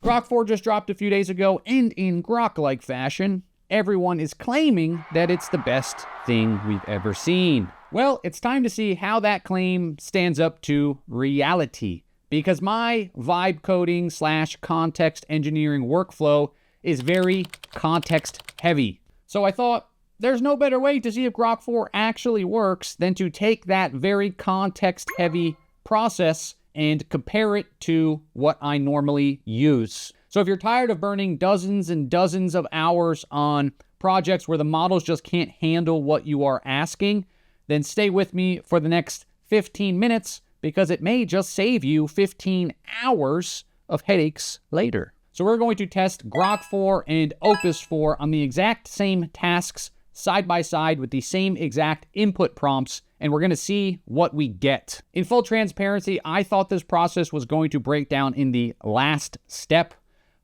Grok4 just dropped a few days ago, and in Grok-like fashion, everyone is claiming that it's the best thing we've ever seen. Well, it's time to see how that claim stands up to reality, because my vibe coding / context engineering workflow is very context heavy. So I thought there's no better way to see if Grok4 actually works than to take that very context heavy process and compare it to what I normally use. So if you're tired of burning dozens and dozens of hours on projects where the models just can't handle what you are asking, then stay with me for the next 15 minutes because it may just save you 15 hours of headaches later. So we're going to test Grok4 and Opus 4 on the exact same tasks side by side with the same exact input prompts, and we're going to see what we get. In full transparency, I thought this process was going to break down in the last step,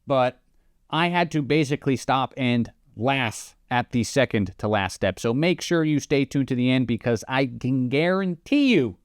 but I had to basically stop and laugh at the second to last step. So make sure you stay tuned to the end because I can guarantee you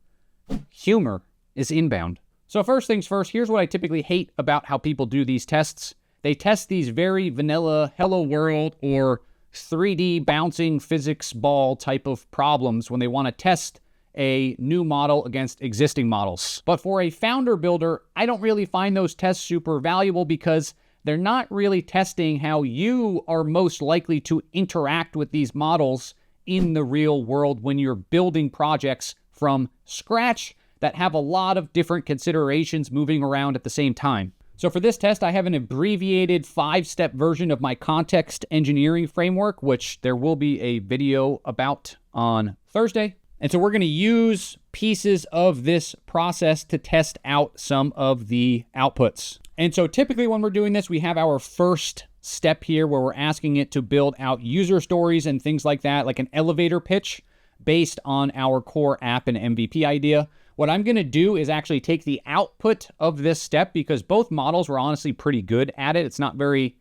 humor is inbound. So first things first, here's what I typically hate about how people do these tests. They test these very vanilla hello world or 3D bouncing physics ball type of problems when they want to test a new model against existing models. But for a founder builder, I don't really find those tests super valuable because they're not really testing how you are most likely to interact with these models in the real world when you're building projects from scratch that have a lot of different considerations moving around at the same time. So for this test, I have an abbreviated 5-step version of my context engineering framework, which there will be a video about on Thursday. And so we're going to use pieces of this process to test out some of the outputs. And so typically when we're doing this, we have our first step here where we're asking it to build out user stories and things like that, like an elevator pitch based on our core app and MVP idea. What I'm going to do is actually take the output of this step because both models were honestly pretty good at it. It's not very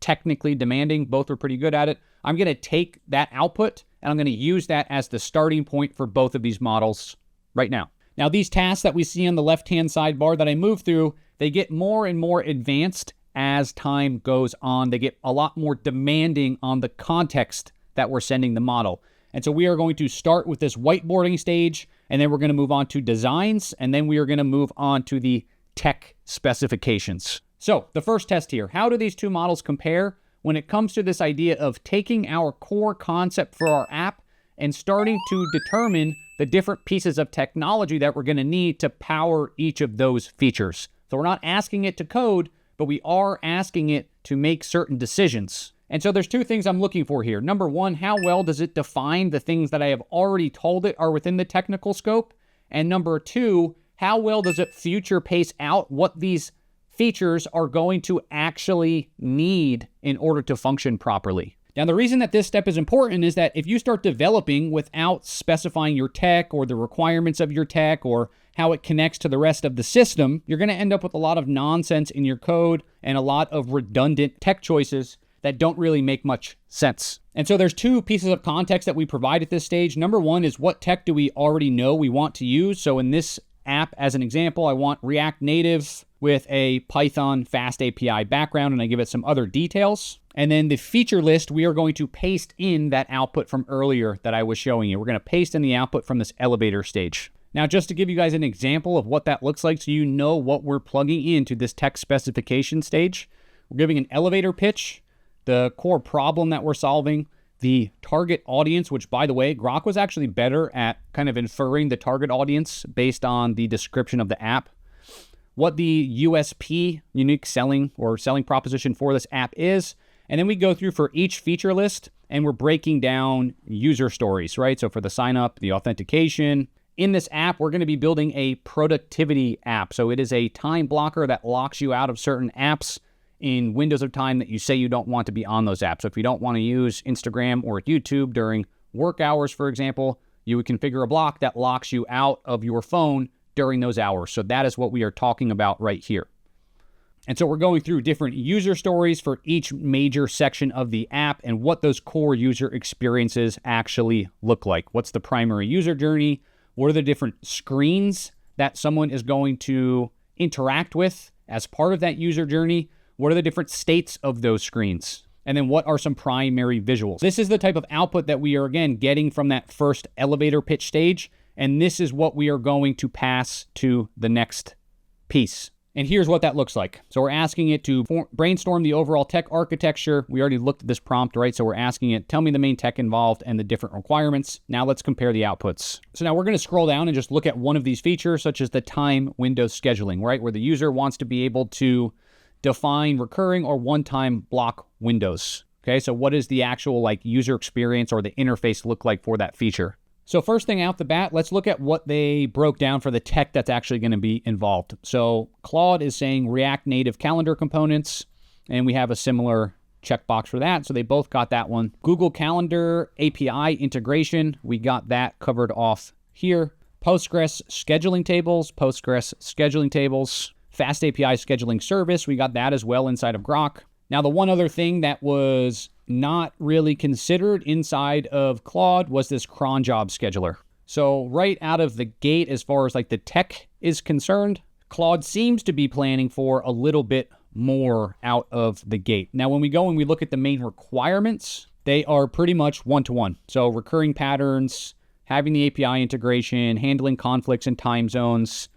technically demanding. Both are pretty good at it. I'm going to take that output and I'm going to use that as the starting point for both of these models right now. Now, these tasks that we see on the left-hand sidebar that I move through, they get more and more advanced as time goes on. They get a lot more demanding on the context that we're sending the model. And so we are going to start with this whiteboarding stage, and then we're going to move on to designs, and then we are going to move on to the tech specifications. So the first test here, how do these two models compare when it comes to this idea of taking our core concept for our app and starting to determine the different pieces of technology that we're going to need to power each of those features? So we're not asking it to code, but we are asking it to make certain decisions. And so there's two things I'm looking for here. Number one, how well does it define the things that I have already told it are within the technical scope? And number two, how well does it future pace out what these features are going to actually need in order to function properly? Now, the reason that this step is important is that if you start developing without specifying your tech or the requirements of your tech or how it connects to the rest of the system, you're going to end up with a lot of nonsense in your code and a lot of redundant tech choices that don't really make much sense. And so there's two pieces of context that we provide at this stage. Number one is what tech do we already know we want to use? So in this app, as an example, I want React Native with a Python fast API background, and I give it some other details. And then the feature list, we are going to paste in that output from earlier that I was showing you. We're going to paste in the output from this elevator stage. Now, just to give you guys an example of what that looks like so you know what we're plugging into this tech specification stage, we're giving an elevator pitch, the core problem that we're solving, the target audience, which, by the way, Grok was actually better at kind of inferring the target audience based on the description of the app, what the USP, unique selling or selling proposition for this app is, and then we go through for each feature list, and we're breaking down user stories, right? So for the sign up, the authentication. In this app, we're going to be building a productivity app. So it is a time blocker that locks you out of certain apps in windows of time that you say you don't want to be on those apps. So if you don't want to use Instagram or YouTube during work hours, for example, you would configure a block that locks you out of your phone during those hours. So that is what we are talking about right here. And so we're going through different user stories for each major section of the app and what those core user experiences actually look like. What's the primary user journey? What are the different screens that someone is going to interact with as part of that user journey? What are the different states of those screens? And then what are some primary visuals? This is the type of output that we are, again, getting from that first elevator pitch stage. And this is what we are going to pass to the next piece. And here's what that looks like. So we're asking it to brainstorm the overall tech architecture. We already looked at this prompt, right? So we're asking it, tell me the main tech involved and the different requirements. Now let's compare the outputs. So now we're going to scroll down and just look at one of these features, such as the time window scheduling, right? Where the user wants to be able to define recurring or one-time block windows. Okay, so what is the actual like user experience or the interface look like for that feature? So first thing out the bat, let's look at what they broke down for the tech that's actually going to be involved. So Claude is saying React Native calendar components, and we have a similar checkbox for that. So they both got that one. Google Calendar API integration, we got that covered off here. Postgres scheduling tables, Fast API scheduling service, we got that as well inside of Grok. Now, the one other thing that was not really considered inside of Claude was this cron job scheduler. So right out of the gate, as far as like the tech is concerned, Claude seems to be planning for a little bit more out of the gate. Now, when we go and we look at the main requirements, they are pretty much one-to-one. So recurring patterns, having the API integration, handling conflicts and time zones,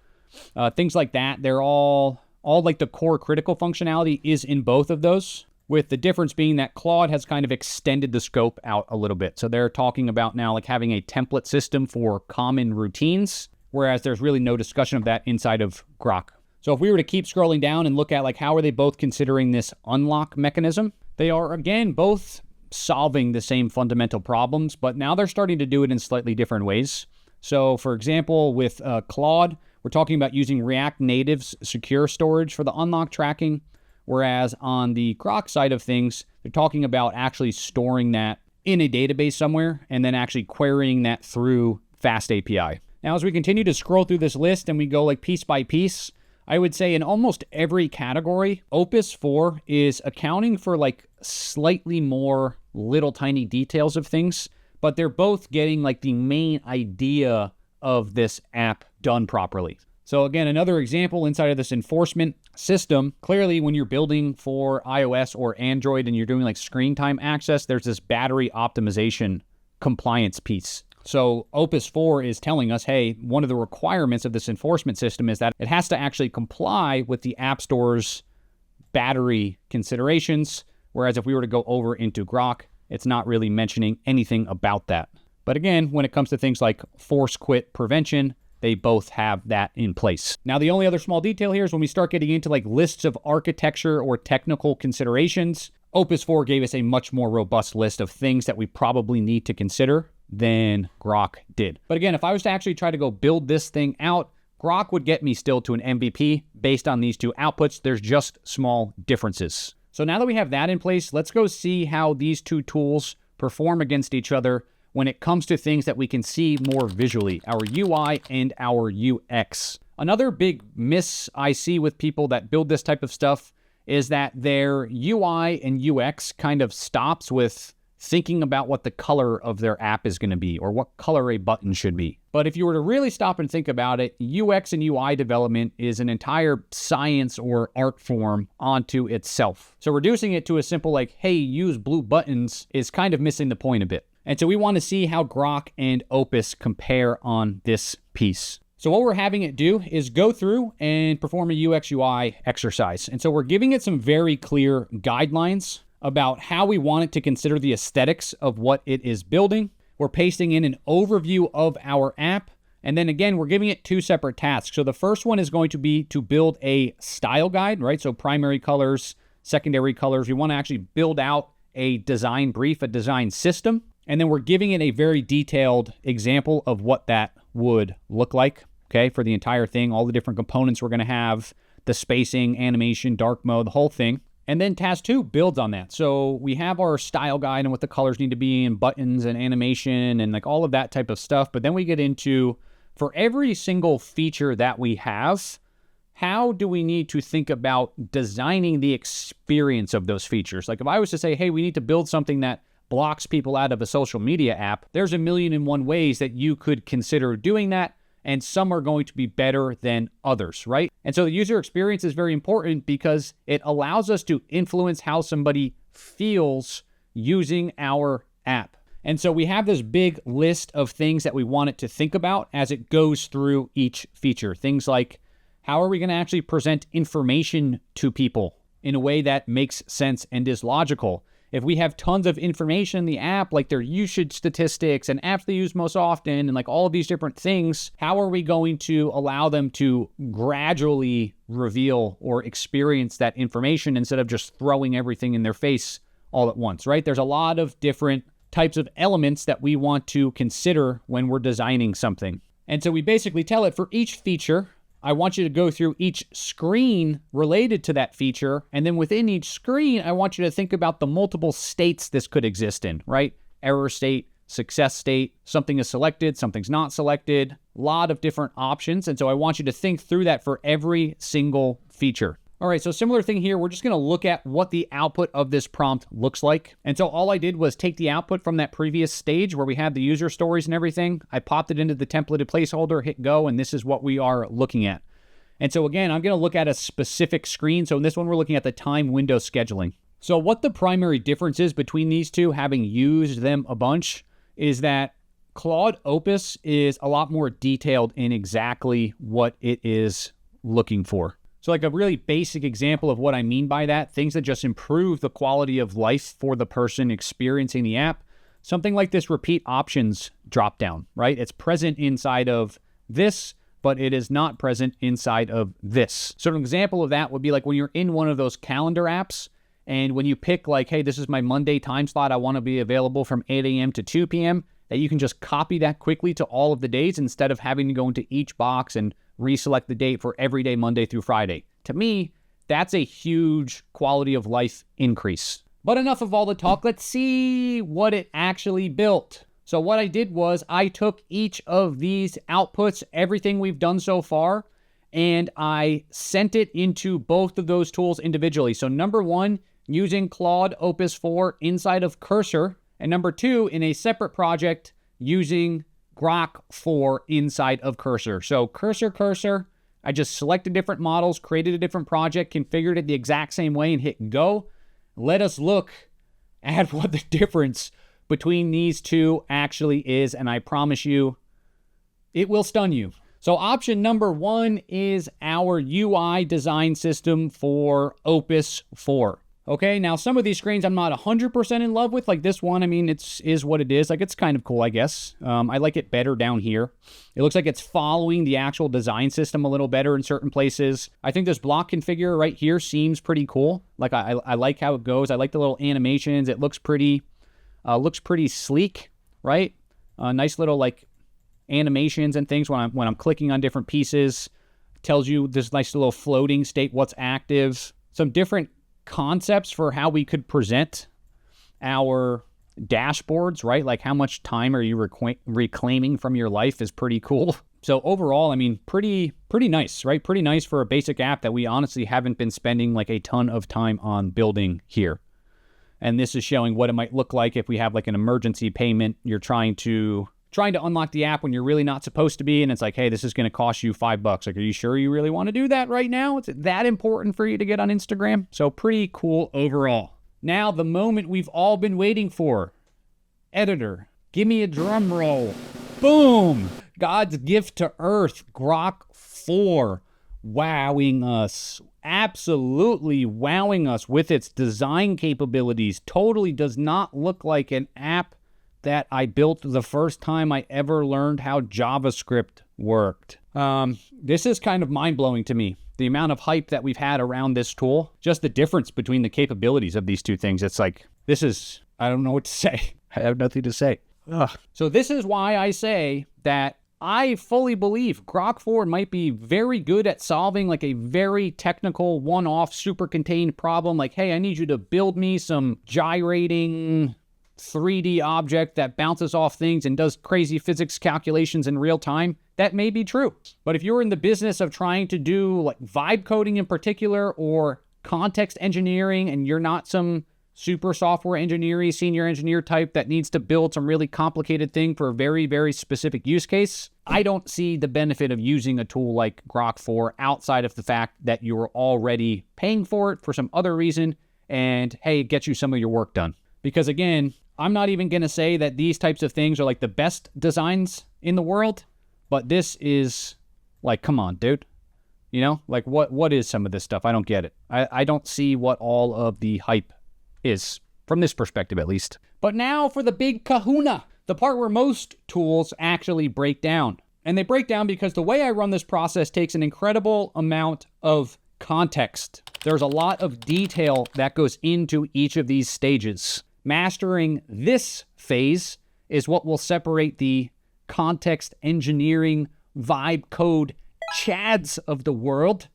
things like that. They're all like the core critical functionality is in both of those, with the difference being that Claude has kind of extended the scope out a little bit. So they're talking about now like having a template system for common routines, whereas there's really no discussion of that inside of Grok. So if we were to keep scrolling down and look at like how are they both considering this unlock mechanism, they are again both solving the same fundamental problems, but now they're starting to do it in slightly different ways. So for example, with Claude, we're talking about using React Native's secure storage for the unlock tracking, whereas on the Grok side of things, they're talking about actually storing that in a database somewhere and then actually querying that through Fast API. Now, as we continue to scroll through this list and we go like piece by piece, I would say in almost every category, Opus 4 is accounting for like slightly more little tiny details of things, but they're both getting like the main idea of this app done properly. So again, another example inside of this enforcement system, clearly when you're building for iOS or Android and you're doing like screen time access, there's this battery optimization compliance piece. So Opus 4 is telling us, hey, one of the requirements of this enforcement system is that it has to actually comply with the App Store's battery considerations, whereas if we were to go over into Grok, it's not really mentioning anything about that. But again, when it comes to things like force quit prevention, they both have that in place. Now, the only other small detail here is when we start getting into like lists of architecture or technical considerations, Opus 4 gave us a much more robust list of things that we probably need to consider than Grok did. But again, if I was to actually try to go build this thing out, Grok would get me still to an MVP based on these two outputs. There's just small differences. So now that we have that in place, let's go see how these two tools perform against each other when it comes to things that we can see more visually, our UI and our UX. Another big miss I see with people that build this type of stuff is that their UI and UX kind of stops with thinking about what the color of their app is going to be or what color a button should be. But if you were to really stop and think about it, UX and UI development is an entire science or art form onto itself. So reducing it to a simple like, hey, use blue buttons is kind of missing the point a bit. And so we want to see how Grok and Opus compare on this piece. So what we're having it do is go through and perform a UX UI exercise. And so we're giving it some very clear guidelines about how we want it to consider the aesthetics of what it is building. We're pasting in an overview of our app. And then again, we're giving it two separate tasks. So the first one is going to be to build a style guide, right? So primary colors, secondary colors. We want to actually build out a design brief, a design system. And then we're giving it a very detailed example of what that would look like, okay, for the entire thing, all the different components we're going to have, the spacing, animation, dark mode, the whole thing. And then task 2 builds on that. So we have our style guide and what the colors need to be and buttons and animation and like all of that type of stuff. But then we get into, for every single feature that we have, how do we need to think about designing the experience of those features? Like if I was to say, hey, we need to build something that blocks people out of a social media app, there's 1,000,001 ways that you could consider doing that. and some are going to be better than others, right? And so the user experience is very important because it allows us to influence how somebody feels using our app. And so we have this big list of things that we want it to think about as it goes through each feature. Things like, how are we going to actually present information to people in a way that makes sense and is logical? If we have tons of information in the app, like their usage statistics and apps they use most often and like all of these different things, how are we going to allow them to gradually reveal or experience that information instead of just throwing everything in their face all at once, right? There's a lot of different types of elements that we want to consider when we're designing something. And so we basically tell it for each feature, I want you to go through each screen related to that feature. And then within each screen, I want you to think about the multiple states this could exist in, right? Error state, success state, something is selected, something's not selected, a lot of different options. And so I want you to think through that for every single feature. All right, so similar thing here. We're just going to look at what the output of this prompt looks like. And so all I did was take the output from that previous stage where we had the user stories and everything. I popped it into the templated placeholder, hit go, and this is what we are looking at. And so again, I'm going to look at a specific screen. So in this one, we're looking at the time window scheduling. So what the primary difference is between these two, having used them a bunch, is that Claude Opus is a lot more detailed in exactly what it is looking for. So like a really basic example of what I mean by that, things that just improve the quality of life for the person experiencing the app, something like this repeat options dropdown, right? It's present inside of this, but it is not present inside of this. So an example of that would be like when you're in one of those calendar apps and when you pick like, hey, this is my Monday time slot, I want to be available from 8 a.m. to 2 p.m., that you can just copy that quickly to all of the days instead of having to go into each box and reselect the date for every day, Monday through Friday. To me, that's a huge quality of life increase. But enough of all the talk. Let's see what it actually built. So what I did was I took each of these outputs, everything we've done so far, and I sent it into both of those tools individually. So number one, using Claude Opus 4 inside of Cursor, and number two, in a separate project, using Grok4 inside of Cursor. So Cursor, I just selected different models, created a different project, configured it the exact same way, and hit go. Let us look at what the difference between these two actually is, and I promise you, it will stun you. So option number one is our UI design system for Opus 4. Okay, now some of these screens I'm not 100% in love with, like this one. I mean, is what it is. Like, it's kind of cool, I guess. I like it better down here. It looks like it's following the actual design system a little better in certain places. I think this block configure right here seems pretty cool. Like, I like how it goes. I like the little animations. It looks pretty sleek, right? Nice little like animations and things when I'm clicking on different pieces. Tells you this nice little floating state, what's active. Some different concepts for how we could present our dashboards, right? Like how much time are you reclaiming from your life is pretty cool. So overall, I mean, pretty nice, right? Pretty nice for a basic app that we honestly haven't been spending like a ton of time on building here. And this is showing what it might look like if we have like an emergency payment. You're trying to unlock the app when you're really not supposed to be. And it's like, hey, this is going to cost you $5. Like, are you sure you really want to do that right now? Is it that important for you to get on Instagram? So pretty cool overall. Now, the moment we've all been waiting for. Editor, give me a drum roll. Boom! God's gift to Earth, Grok4, wowing us. Absolutely wowing us with its design capabilities. Totally does not look like an app that I built the first time I ever learned how JavaScript worked. This is kind of mind-blowing to me. The amount of hype that we've had around this tool, just the difference between the capabilities of these two things. It's like, I don't know what to say. I have nothing to say. Ugh. So this is why I say that I fully believe Grok4 might be very good at solving like a very technical one-off super contained problem. Like, hey, I need you to build me some gyrating 3D object that bounces off things and does crazy physics calculations in real time. That may be true. But if you're in the business of trying to do like vibe coding in particular or context engineering and you're not some super software engineering, senior engineer type that needs to build some really complicated thing for a very, very specific use case, I don't see the benefit of using a tool like Grok4 outside of the fact that you're already paying for it for some other reason, and hey, it gets you some of your work done. Because again, I'm not even going to say that these types of things are like the best designs in the world, but this is like, come on, dude. You know, like what is some of this stuff? I don't get it. I don't see what all of the hype is, from this perspective at least. But now for the big kahuna, the part where most tools actually break down. And they break down because the way I run this process takes an incredible amount of context. There's a lot of detail that goes into each of these stages. Mastering this phase is what will separate the context engineering vibe code chads of the world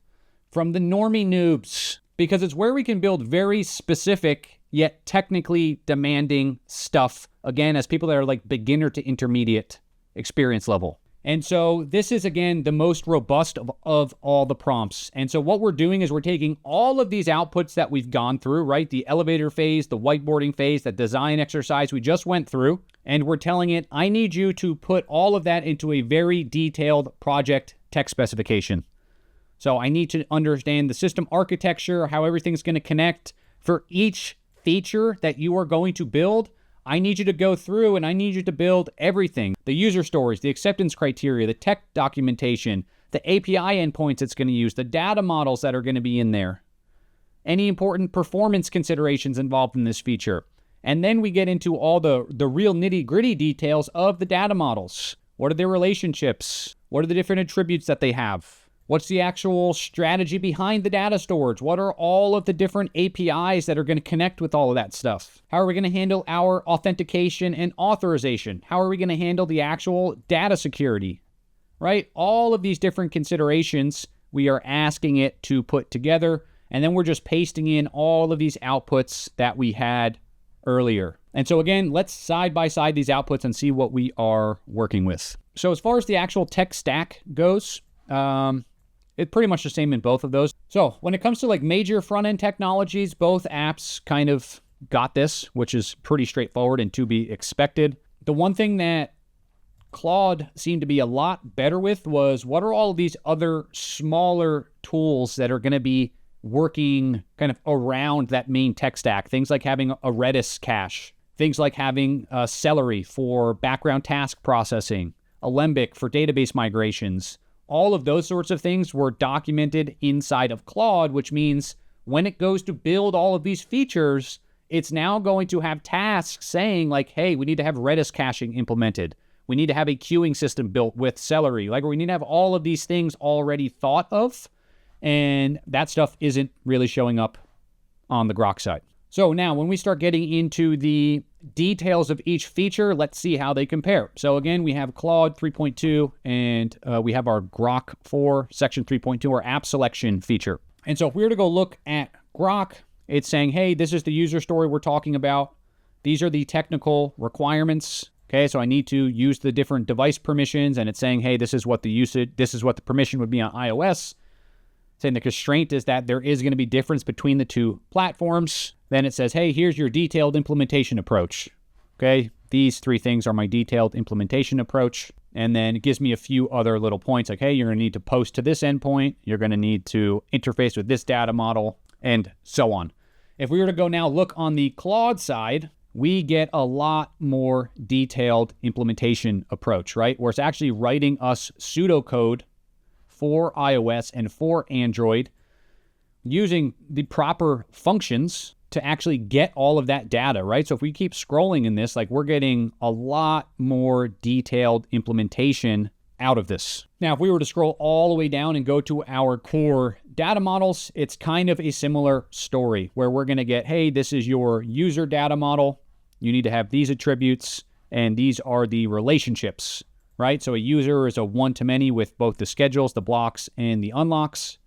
from the normie noobs, because it's where we can build very specific yet technically demanding stuff, again, as people that are like beginner to intermediate experience level. And so this is, again, the most robust of all the prompts. And so what we're doing is we're taking all of these outputs that we've gone through, right? The elevator phase, the whiteboarding phase, the design exercise we just went through, and we're telling it, I need you to put all of that into a very detailed project tech specification. So I need to understand the system architecture, how everything's going to connect. For each feature that you are going to build, I need you to go through and I need you to build everything. The user stories, the acceptance criteria, the tech documentation, the API endpoints it's going to use, the data models that are going to be in there, any important performance considerations involved in this feature. And then we get into all the real nitty-gritty details of the data models. What are their relationships? What are the different attributes that they have? What's the actual strategy behind the data storage? What are all of the different APIs that are going to connect with all of that stuff? How are we going to handle our authentication and authorization? How are we going to handle the actual data security? Right? All of these different considerations we are asking it to put together, and then we're just pasting in all of these outputs that we had earlier. And so again, let's side by side these outputs and see what we are working with. So as far as the actual tech stack goes, it's pretty much the same in both of those. So when it comes to like major front-end technologies, both apps kind of got this, which is pretty straightforward and to be expected. The one thing that Claude seemed to be a lot better with was what are all of these other smaller tools that are going to be working kind of around that main tech stack. Things like having a Redis cache, things like having Celery for background task processing, Alembic for database migrations. All of those sorts of things were documented inside of Claude, which means when it goes to build all of these features, it's now going to have tasks saying like, hey, we need to have Redis caching implemented. We need to have a queuing system built with Celery. Like, we need to have all of these things already thought of, and that stuff isn't really showing up on the Grok side. So now when we start getting into the details of each feature, let's see how they compare. So again, we have Claude 3.2 and we have our Grok4 section 3.2, our app selection feature. And so if we were to go look at Grok, it's saying, hey, this is the user story we're talking about. These are the technical requirements. Okay, so I need to use the different device permissions, and it's saying, hey, this is what the usage, this is what the permission would be on iOS. Saying the constraint is that there is going to be difference between the two platforms. Then it says, hey, here's your detailed implementation approach. Okay, these three things are my detailed implementation approach. And then it gives me a few other little points like, hey, you're going to need to post to this endpoint. You're going to need to interface with this data model, and so on. If we were to go now look on the Claude side, we get a lot more detailed implementation approach, right? Where it's actually writing us pseudocode for iOS and for Android using the proper functions to actually get all of that data, right? So if we keep scrolling in this, like, we're getting a lot more detailed implementation out of this. Now, if we were to scroll all the way down and go to our core data models, it's kind of a similar story where we're going to get, hey, this is your user data model. You need to have these attributes, and these are the relationships, right? So a user is a one-to-many with both the schedules, the blocks, and the unlocks.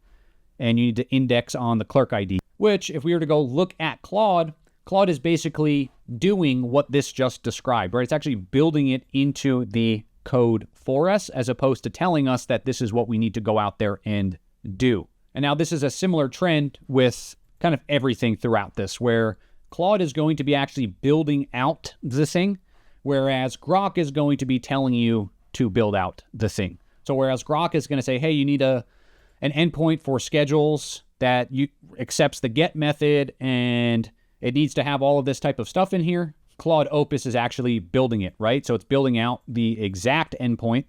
And you need to index on the clerk ID, which if we were to go look at Claude, Claude is basically doing what this just described, right? It's actually building it into the code for us as opposed to telling us that this is what we need to go out there and do. And now this is a similar trend with kind of everything throughout this, where Claude is going to be actually building out this thing, whereas Grok is going to be telling you to build out the thing. So whereas Grok is going to say, hey, you need an endpoint for schedules that accepts the get method and it needs to have all of this type of stuff in here, Claude Opus is actually building it, right? So it's building out the exact endpoint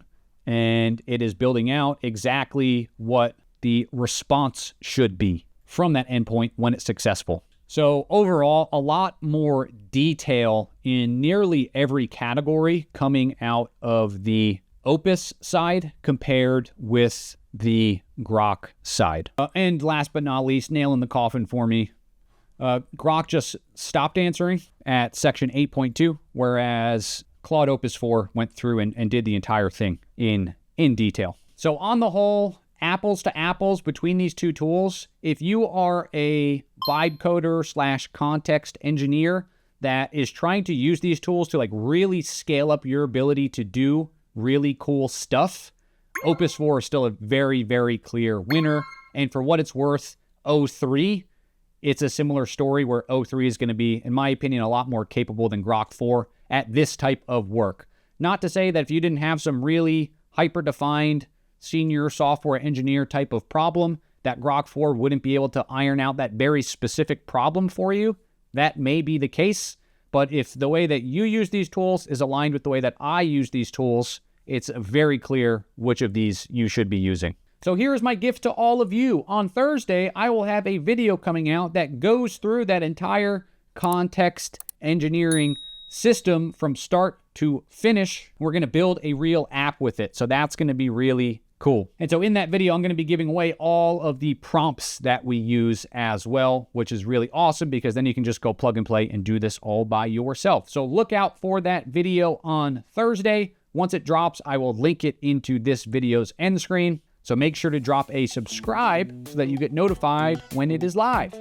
and it is building out exactly what the response should be from that endpoint when it's successful. So overall, a lot more detail in nearly every category coming out of the Opus side compared with the Grok side. And last but not least, nail in the coffin for me, Grok just stopped answering at section 8.2, whereas Claude Opus 4 went through and did the entire thing in detail. So on the whole, apples to apples between these two tools, if you are a vibe coder / context engineer that is trying to use these tools to like really scale up your ability to do really cool stuff, Opus 4 is still a very, very clear winner. And for what it's worth, O3, it's a similar story where O3 is going to be, in my opinion, a lot more capable than Grok4 at this type of work. Not to say that if you didn't have some really hyper-defined senior software engineer type of problem, that Grok4 wouldn't be able to iron out that very specific problem for you. That may be the case, but if the way that you use these tools is aligned with the way that I use these tools, it's very clear which of these you should be using. So here is my gift to all of you. On Thursday, I will have a video coming out that goes through that entire context engineering system from start to finish. We're going to build a real app with it. So that's going to be really cool. And so in that video, I'm going to be giving away all of the prompts that we use as well, which is really awesome because then you can just go plug and play and do this all by yourself. So look out for that video on Thursday. Once it drops, I will link it into this video's end screen. So make sure to drop a subscribe so that you get notified when it is live.